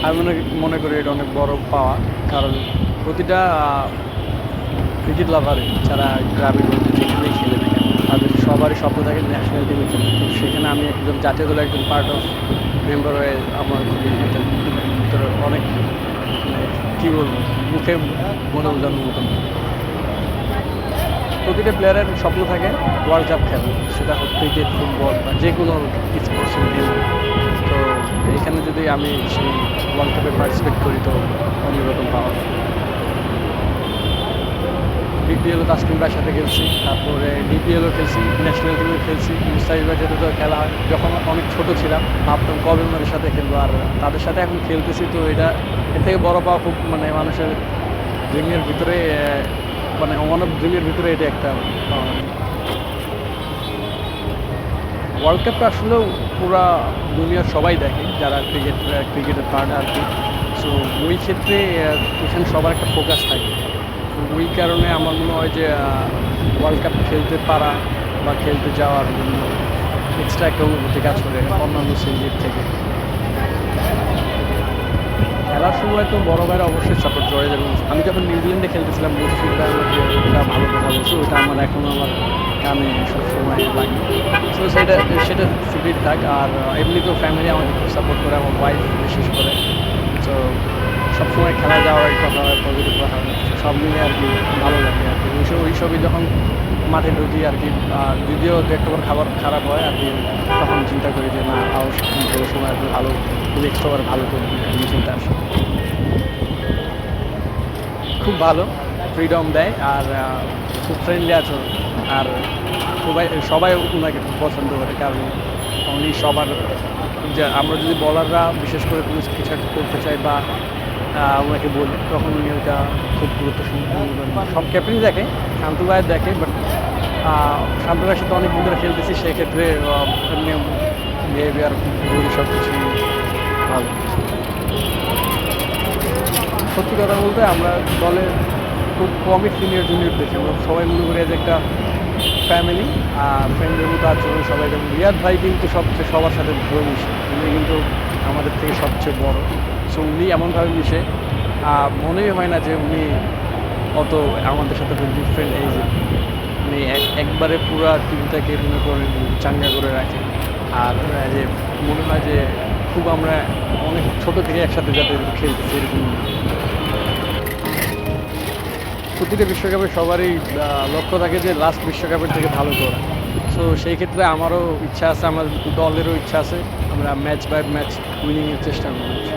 আমি মনে করি এটা অনেক বড় পাওয়া। কারণ প্রতিটা ক্রিকেট লাভার যারা গ্রামের মধ্যে যেখানেই খেলে না কেন, তাদের সবারই স্বপ্ন থাকে ন্যাশনাল টিমে খেলে। তো সেখানে আমি একজন জাতীয় দলের একজন পার্ট অফ মেম্বার হয়ে আমার খুবই এটা ভিতরে অনেক মানে কী বলবো, মুখে মনে বোঝানোর মতন। প্রতিটা প্লেয়ারের স্বপ্ন থাকে ওয়ার্ল্ড কাপ খেলা, সেটা হোক ক্রিকেট, ফুটবল বা যে কোনো স্পোর্টসের গেম। তো এইখানে যদি আমি সেই ওয়ার্ল্ড কাপে পার্টিসিপেট করি তো অন্যরকম পাওয়া। বিপিএলও তাসকিন ভাইয়ের সাথে খেলছি, তারপরে ডিপিএলও খেলছি, ন্যাশনাল টিমে খেলছি। মুস্তাফিজের সাথে তো খেলা হয় যখন অনেক ছোট ছিলাম, ভাবতাম কবে ওনাদের সাথে খেলবো, আর তাদের সাথে এখন খেলতেছি। তো এটা এর থেকে বড় পাওয়া খুব মানে মানুষের ড্রিমের ভিতরে মানে ওয়ান অফ ড্রিমের ভিতরে এটা একটা ওয়ার্ল্ড কাপটা আসলেও পুরা দুনিয়ার সবাই দেখে যারা ক্রিকেটের পার্ট আর কি। সো ওই ক্ষেত্রে এখানে সবার একটা ফোকাস থাকে। ওই কারণে আমার মনে হয় যে ওয়ার্ল্ড কাপ খেলতে পারা বা খেলতে যাওয়ার জন্য এক্সট্রা একটা অনুভূতি কাজ করে অন্যান্য সিরিজের থেকে। খেলার সময় তো বড় ভাইরা অবশ্যই সাপোর্ট করে, যেমন আমি যখন নিউজিল্যান্ডে খেলতেছিলাম মুশফিক ভাই আমাকে ওটা ভালো কথা বলছে, ওটা আমার এখনও আমার কানে সবসময় লাগে। তো সেটা সিক্রেট থাক। আর এমনি তো ফ্যামিলি আমাকে খুব সাপোর্ট করে, আমার ওয়াইফ বিশেষ করে। তো সবসময় খেলা যাওয়ার কথা হয়, পজিটিভ কথা হয়, সব মিলে আর কি ভালো লাগে আর কি। ওইসবই যখন মাঠে ঢুকি আর কি, যদিও দু একটা বার খাবার খারাপ হয় আর কি, তখন চিন্তা করি যে না আরও সময় আর কি ভালো নেক্সট ওভার ভালো করবি, এই চিন্তা আসে। খুব ভালো ফ্রিডম দেয় আর খুব ফ্রেন্ডলি আছো। আর সবাই ওনাকে খুব পছন্দ করে, কারণ উনি সবার যে আমরা যদি বলাররা বিশেষ করে কোনো কিছু একটা করতে চাই বা ওনাকে বলি, তখন উনি ওটা খুব গুরুত্বপূর্ণ সব ক্যাপ্টেনই দেখে, শান্তু ভাইয়ের দেখে। বাট শান্তু ভাইয়ের সাথে অনেক দিন ধরে খেলতেছি, সেক্ষেত্রে এমনি বিহেভিয়ার বলি সব কিছুই ভালো। সত্যি কথা বলতে আমরা দলে খুব কমই সিনিয়র জুনিয়র দেখি, আমরা সবাই মনে করি যে একটা ফ্যামিলি আর ফ্রেন্ডের মতো আচরণ সবাই। যেমন রিয়াদ ভাই কিন্তু সবার সাথে ভালো মিশে, উনি কিন্তু আমাদের থেকে সবচেয়ে বড়। সো উনি এমনভাবে মিশে মনেই হয় না যে উনি অত আমাদের সাথে ডিফারেন্ট এই যে উনি একবারে পুরো টিমটাকে মনে করেন চাঙ্গা করে রাখে। আর যে মনে হয় যে খুব আমরা অনেক ছোটো থেকে একসাথে যাতে খেলতেছি এরকম। প্রতিটা বিশ্বকাপে সবারই লক্ষ্য থাকে যে লাস্ট বিশ্বকাপের থেকে ভালো করা। সো সেই ক্ষেত্রে আমারও ইচ্ছা আছে, আমার দলেরও ইচ্ছা আছে, আমরা ম্যাচ বাই ম্যাচ উইনিংয়ের চেষ্টা করব।